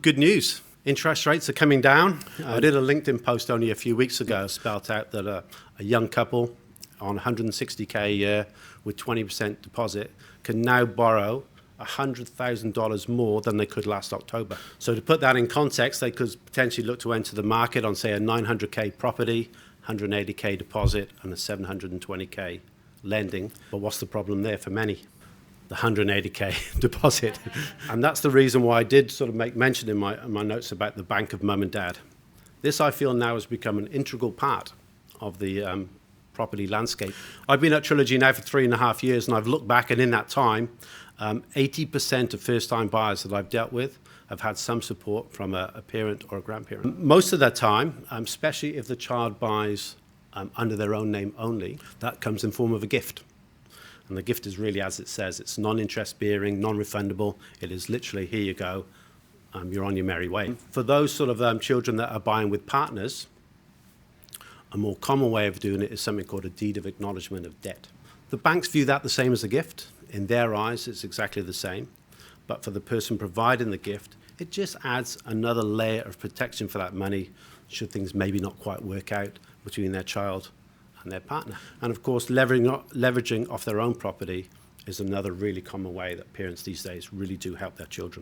Good news. Interest rates are coming down. I did a LinkedIn post only a few weeks ago, spelt out that a young couple on 160K a year with 20% deposit can now borrow $100,000 more than they could last October. So to put that in context, they could potentially look to enter the market on, say, a 900K property, 180K deposit, and a 720K lending. But what's the problem there for many? The 180K deposit. And that's the reason why I did sort of make mention in my notes about the bank of mum and dad. This, I feel, now has become an integral part of the property landscape. I've been at Trilogy now for 3.5 years, and I've looked back, and in that time, 80% of first-time buyers that I've dealt with have had some support from a parent or a grandparent. Most of that time, especially if the child buys under their own name only, that comes in form of a gift. And the gift is really, as it says, it's non-interest bearing, non-refundable. It is literally, here you go, you're on your merry way. For those sort of children that are buying with partners, a more common way of doing it is something called a deed of acknowledgement of debt. The banks view that the same as a gift. In their eyes, it's exactly the same. But for the person providing the gift, it just adds another layer of protection for that money should things maybe not quite work out between their child and their partner. And of course, leveraging off their own property is another really common way that parents these days really do help their children.